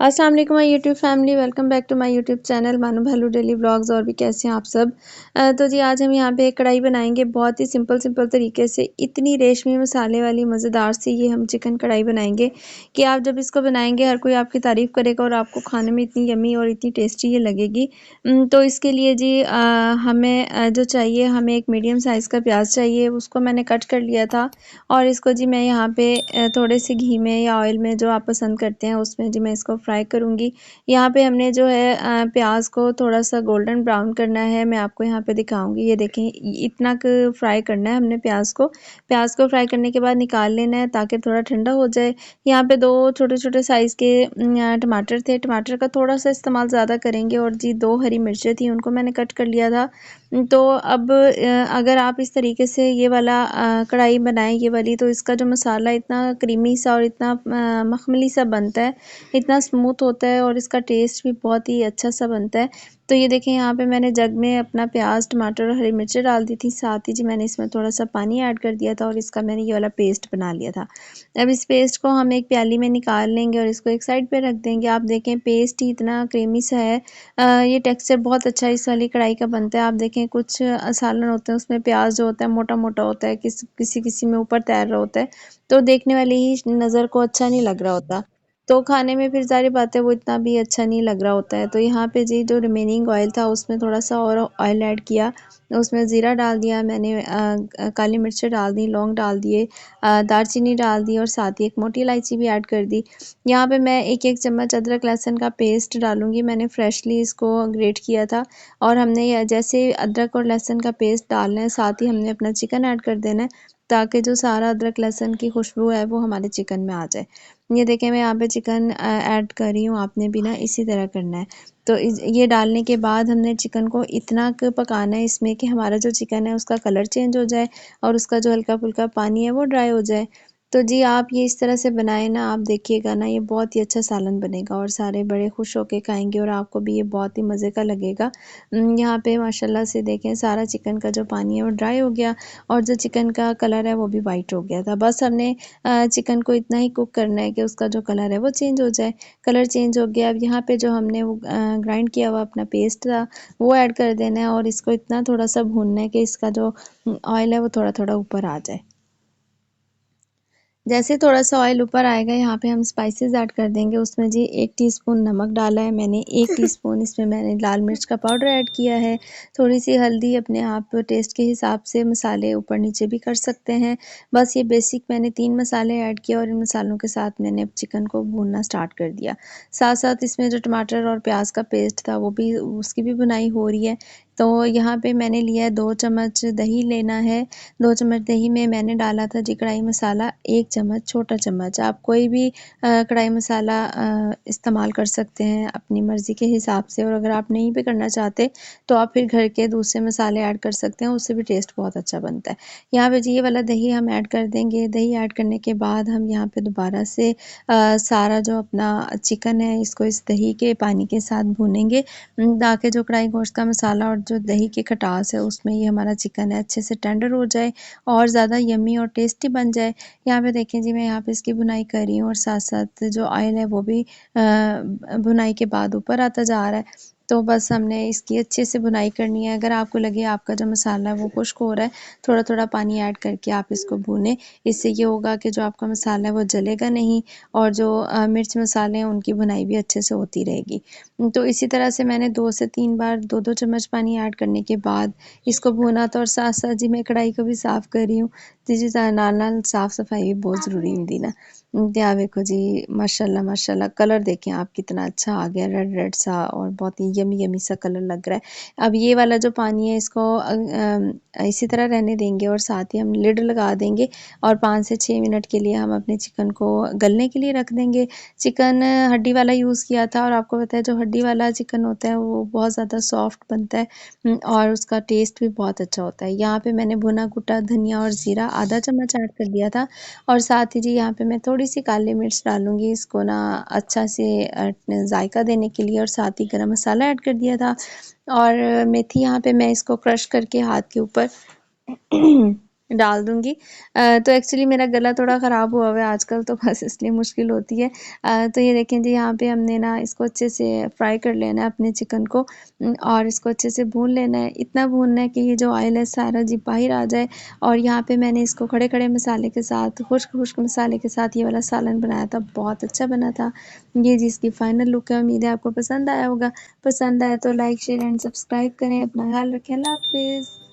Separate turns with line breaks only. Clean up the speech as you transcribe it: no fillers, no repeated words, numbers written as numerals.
अस्सलाम वालेकुम my YouTube family. Welcome back to my YouTube channel Manu Bhalu daily vlogs. और भी कैसे हैं आप सब। तो जी आज हम यहाँ पे एक कढ़ाई बनाएंगे बहुत ही सिंपल तरीके से। इतनी रेशमी मसाले वाली मज़ेदार सी ये हम चिकन कढ़ाई बनाएंगे कि आप जब इसको बनाएंगे हर कोई आपकी तारीफ़ करेगा और आपको खाने में इतनी यमी और इतनी टेस्टी ये लगेगी। तो इसके लिए जी हमें जो चाहिए, हमें एक मीडियम साइज़ का प्याज चाहिए, उसको मैंने कट कर लिया था। और इसको जी मैं यहाँ पे थोड़े से घी में या ऑयल में, जो आप पसंद करते हैं उसमें जी मैं इसको फ्राई करूँगी। यहाँ पे हमने जो है प्याज को थोड़ा सा गोल्डन ब्राउन करना है। मैं आपको यहाँ पे दिखाऊंगी, ये देखें इतना फ्राई करना है हमने प्याज को फ्राई करने के बाद निकाल लेना है ताकि थोड़ा ठंडा हो जाए। यहाँ पे दो छोटे छोटे साइज़ के टमाटर थे, टमाटर का थोड़ा सा इस्तेमाल ज़्यादा करेंगे। और जी दो हरी मिर्चें थी, उनको मैंने कट कर लिया था। तो अब अगर आप इस तरीके से ये वाला कढ़ाई बनाएं ये वाली, तो इसका जो मसाला इतना क्रीमी सा और इतना मखमली सा बनता है, इतना स्मूथ होता है और इसका टेस्ट भी बहुत ही अच्छा सा बनता है। तो ये देखें यहाँ पे मैंने जग में अपना प्याज टमाटर और हरी मिर्चें डाल दी थी, साथ ही जी मैंने इसमें थोड़ा सा पानी ऐड कर दिया था और इसका मैंने ये वाला पेस्ट बना लिया था। अब इस पेस्ट को हम एक प्याली में निकाल लेंगे और इसको एक साइड पे रख देंगे। आप देखें पेस्ट ही इतना क्रीमी सा है। ये टेक्सचर बहुत अच्छा इस वाली कढ़ाई का बनता है। आप देखें कुछ सालन होते हैं उसमें प्याज जो होता है मोटा मोटा होता है, किसी किसी में ऊपर तैर रहा होता है, तो देखने वाली ही नज़र को अच्छा नहीं लग रहा होता, तो खाने में फिर सारी बातें वो इतना भी अच्छा नहीं लग रहा होता है। तो यहाँ पे जी जो रिमेनिंग ऑयल था उसमें थोड़ा सा और ऑयल ऐड किया, उसमें ज़ीरा डाल दिया मैंने, काली मिर्चें डाल दी, लौंग डाल दिए, दालचीनी डाल दी और साथ ही एक मोटी इलायची भी ऐड कर दी। यहाँ पे मैं एक एक चम्मच अदरक लहसुन का पेस्ट डालूंगी, मैंने फ्रेशली इसको ग्रेट किया था। और हमने जैसे अदरक और लहसुन का पेस्ट डालना है, साथ ही हमने अपना चिकन ऐड कर देना है ताकि जो सारा अदरक लहसुन की खुशबू है वो हमारे चिकन में आ जाए। ये देखें मैं यहाँ पे चिकन ऐड कर रही हूँ, आपने भी ना इसी तरह करना है। तो ये डालने के बाद हमने चिकन को इतना पकाना है इसमें कि हमारा जो चिकन है उसका कलर चेंज हो जाए और उसका जो हल्का फुल्का पानी है वो ड्राई हो जाए। तो जी आप ये इस तरह से बनाएं ना, आप देखिएगा ना ये बहुत ही अच्छा सालन बनेगा और सारे बड़े खुश होके खाएंगे और आपको भी ये बहुत ही मज़े का लगेगा। यहाँ पे माशाल्लाह से देखें सारा चिकन का जो पानी है वो ड्राई हो गया और जो चिकन का कलर है वो भी वाइट हो गया था। बस हमने चिकन को इतना ही कुक करना है कि उसका जो कलर है वो चेंज हो जाए। कलर चेंज हो गया, अब यहाँ पे जो हमने वो ग्राइंड किया हुआ अपना पेस्ट था वो ऐड कर देना है और इसको इतना थोड़ा सा भूनना है कि इसका जो ऑयल है वो थोड़ा थोड़ा ऊपर आ जाए। जैसे थोड़ा सा ऑयल ऊपर आएगा यहाँ पे हम स्पाइसेस ऐड कर देंगे। उसमें जी 1 टीस्पून नमक डाला है मैंने, 1 टीस्पून इसमें मैंने लाल मिर्च का पाउडर ऐड किया है, थोड़ी सी हल्दी, अपने आप टेस्ट के हिसाब से मसाले ऊपर नीचे भी कर सकते हैं। बस ये बेसिक मैंने 3 मसाले ऐड किए और इन मसालों के साथ मैंने अब चिकन को भूनना स्टार्ट कर दिया। साथ साथ इसमें जो टमाटर और प्याज का पेस्ट था वो भी, उसकी भी बुनाई हो रही है। तो यहाँ पे मैंने लिया है 2 चम्मच दही लेना है। 2 चम्मच दही में मैंने डाला था जी कढ़ाई मसाला 1 चम्मच, छोटा चम्मच। आप कोई भी कढ़ाई मसाला इस्तेमाल कर सकते हैं अपनी मर्ज़ी के हिसाब से, और अगर आप नहीं भी करना चाहते तो आप फिर घर के दूसरे मसाले ऐड कर सकते हैं, उससे भी टेस्ट बहुत अच्छा बनता है। यहाँ पे जी ये वाला दही हम ऐड कर देंगे। दही ऐड करने के बाद हम यहाँ पे दोबारा से सारा जो अपना चिकन है इसको इस दही के पानी के साथ भूनेंगे ताकि जो कढ़ाई गोश्त का मसाला और जो दही की खटास है उसमें ये हमारा चिकन है अच्छे से टेंडर हो जाए और ज़्यादा यम्मी और टेस्टी बन जाए। यहाँ पे देखें जी मैं यहाँ पे इसकी बुनाई कर रही हूँ और साथ साथ जो ऑयल है वो भी बुनाई के बाद ऊपर आता जा रहा है। तो बस हमने इसकी अच्छे से बुनाई करनी है। अगर आपको लगे आपका जो मसाला है वो खुश्क हो रहा है, थोड़ा थोड़ा पानी ऐड करके आप इसको भूनें। इससे ये होगा कि जो आपका मसाला है वो जलेगा नहीं और जो मिर्च मसाले हैं उनकी बुनाई भी अच्छे से होती रहेगी। तो इसी तरह से मैंने 2 से 3 बार 2-2 चम्मच पानी ऐड करने के बाद इसको भूना था और साथ-साथ जी मैं कढ़ाई को भी साफ़ कर रही हूँ। तो जी नाल-नाल साफ़-सफ़ाई भी बहुत ज़रूरी होंदी ना। ते आ वेखो जी माशाल्लाह माशाल्लाह कलर देखें आप कितना अच्छा आ गया, रेड रेड सा और बहुत ही यम्मी यम्मी सा कलर लग रहा है। अब ये वाला जो पानी है इसको इसी तरह रहने देंगे और साथ ही हम लिड लगा देंगे और 5 से 6 मिनट के लिए हम अपने चिकन को गलने के लिए रख देंगे। चिकन हड्डी वाला यूज़ किया था और आपको पता है जो हड्डी वाला चिकन होता है वो बहुत ज़्यादा सॉफ्ट बनता है और उसका टेस्ट भी बहुत अच्छा होता है। यहाँ पे मैंने भुना कुटा धनिया और ज़ीरा आधा चम्मच ऐड कर दिया था और साथ ही जी यहाँ पे मैं थोड़ी सी काली मिर्च डालूँगी इसको ना अच्छा से जायका देने के लिए, और साथ ही गरम मसाला ऐड कर दिया था और मेथी यहाँ पे मैं इसको क्रश करके हाथ के ऊपर डाल दूँगी। तो एक्चुअली मेरा गला थोड़ा ख़राब हुआ हुआ है आजकल, तो बस इसलिए मुश्किल होती है। तो ये देखें जी, यहाँ पे हमने ना इसको अच्छे से फ्राई कर लेना है अपने चिकन को, और इसको अच्छे से भून लेना है। इतना भूनना है कि ये जो ऑयल है सारा जी बाहर आ जाए। और यहाँ पे मैंने इसको खड़े-खड़े मसाले के साथ, खुश्क-खुश्क मसाले के साथ ये वाला सालन बनाया था, बहुत अच्छा बना था। ये जी इसकी फाइनल लुक है। उम्मीद है आपको पसंद आया होगा। पसंद आया तो लाइक, शेयर एंड सब्सक्राइब करें। अपना ख़्याल रखें। अल्लाह हाफ़िज़।